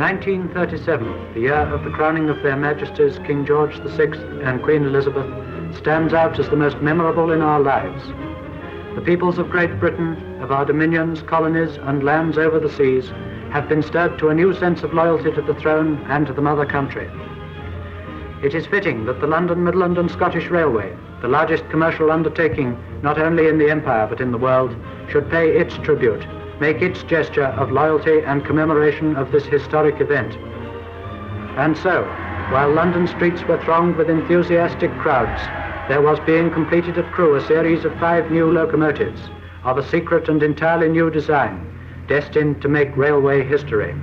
1937, the year of the crowning of their Majesties King George VI and Queen Elizabeth, stands out as the most memorable in our lives. The peoples of Great Britain, of our dominions, colonies, and lands over the seas, have been stirred to a new sense of loyalty to the throne and to the mother country. It is fitting that the London, Midland and Scottish Railway, the largest commercial undertaking not only in the Empire but in the world, should pay its tribute, make its gesture of loyalty and commemoration of this historic event. And so, while London streets were thronged with enthusiastic crowds, there was being completed at Crewe a series of 5 new locomotives of a secret and entirely new design, destined to make railway history.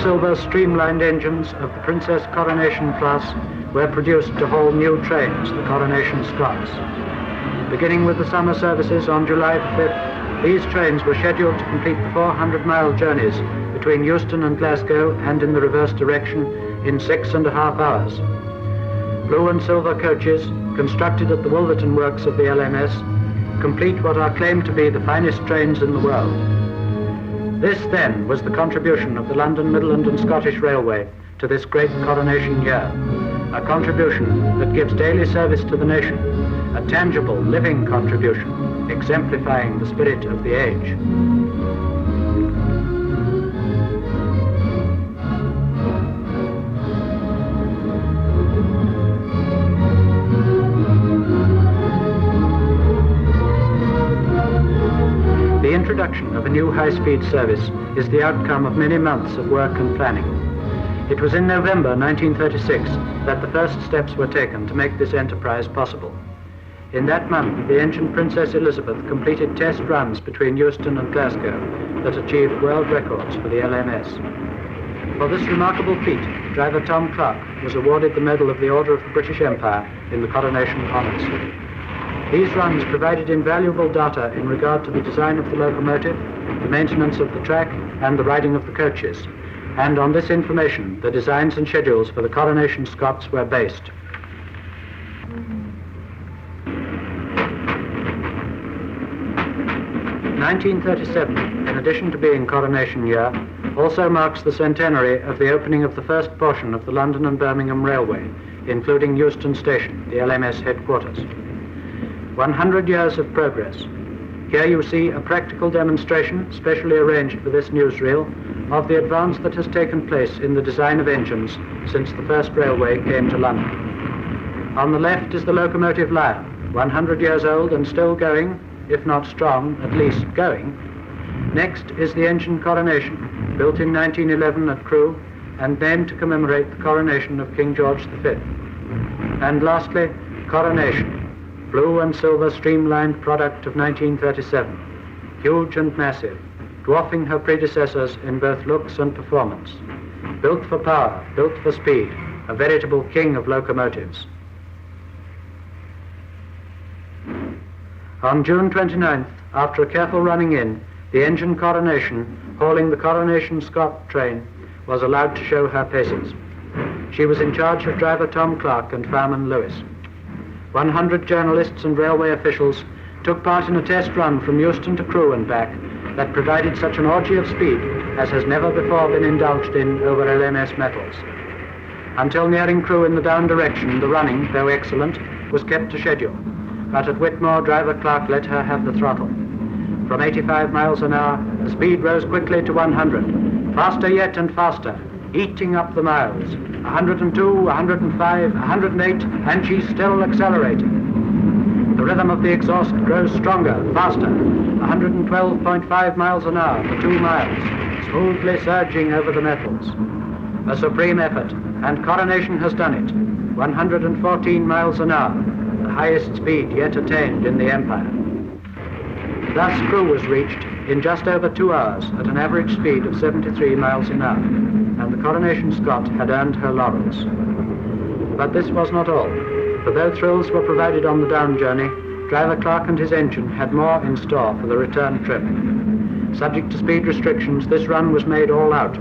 Silver streamlined engines of the Princess Coronation class were produced to haul new trains, the Coronation Scots. Beginning with the summer services on July 5th, these trains were scheduled to complete the 400-mile journeys between Euston and Glasgow and in the reverse direction in 6.5 hours. Blue and silver coaches, constructed at the Wolverton works of the LMS, complete what are claimed to be the finest trains in the world. This, then, was the contribution of the London, Midland and Scottish Railway to this great coronation year, a contribution that gives daily service to the nation, a tangible, living contribution, exemplifying the spirit of the age. The introduction of a new high-speed service is the outcome of many months of work and planning. It was in November 1936 that the first steps were taken to make this enterprise possible. In that month, the engine Princess Elizabeth completed test runs between Euston and Glasgow that achieved world records for the LMS. For this remarkable feat, driver Tom Clark was awarded the Medal of the Order of the British Empire in the Coronation Honours. These runs provided invaluable data in regard to the design of the locomotive, the maintenance of the track, and the riding of the coaches. And on this information, the designs and schedules for the Coronation Scots were based. 1937, in addition to being Coronation Year, also marks the centenary of the opening of the first portion of the London and Birmingham Railway, including Euston Station, the LMS headquarters. 100 years of progress. Here you see a practical demonstration, specially arranged for this newsreel, of the advance that has taken place in the design of engines since the first railway came to London. On the left is the locomotive Lyre, 100 years old and still going, if not strong, at least going. Next is the engine Coronation, built in 1911 at Crewe and named to commemorate the coronation of King George V. And lastly, Coronation, blue and silver streamlined product of 1937, huge and massive, dwarfing her predecessors in both looks and performance. Built for power, built for speed, a veritable king of locomotives. On June 29th, after a careful running in, the engine Coronation, hauling the Coronation Scot train, was allowed to show her paces. She was in charge of driver Tom Clark and fireman Lewis. 100 journalists and railway officials took part in a test run from Euston to Crewe and back that provided such an orgy of speed as has never before been indulged in over LMS metals. Until nearing Crewe in the down direction, the running, though excellent, was kept to schedule. But at Whitmore, driver Clark let her have the throttle. From 85 miles an hour, the speed rose quickly to 100. Faster yet and faster, eating up the miles. 102, 105, 108, and she's still accelerating. The rhythm of the exhaust grows stronger, faster. 112.5 miles an hour for 2 miles, smoothly surging over the metals. A supreme effort, and Coronation has done it. 114 miles an hour, the highest speed yet attained in the Empire. Thus Crewe was reached in just over 2 hours at an average speed of 73 miles an hour, and the Coronation Scot had earned her laurels. But this was not all, for though thrills were provided on the down journey, driver Clark and his engine had more in store for the return trip. Subject to speed restrictions, this run was made all out,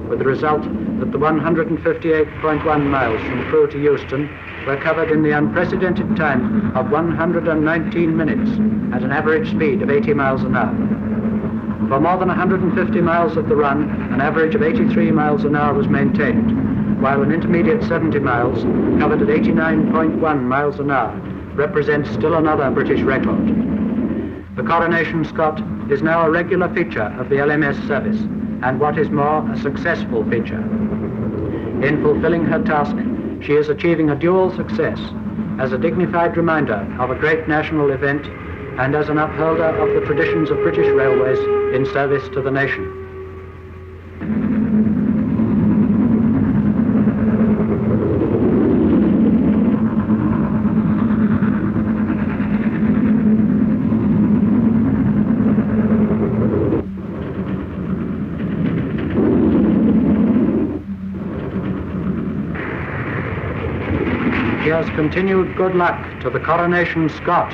with the result that the 158.1 miles from Crewe to Euston were covered in the unprecedented time of 119 minutes at an average speed of 80 miles an hour. For more than 150 miles of the run, an average of 83 miles an hour was maintained, while an intermediate 70 miles, covered at 89.1 miles an hour, represents still another British record. The Coronation Scot is now a regular feature of the LMS service, and what is more, a successful feature. In fulfilling her task, she is achieving a dual success as a dignified reminder of a great national event and as an upholder of the traditions of British railways in service to the nation. Here's continued good luck to the Coronation Scot.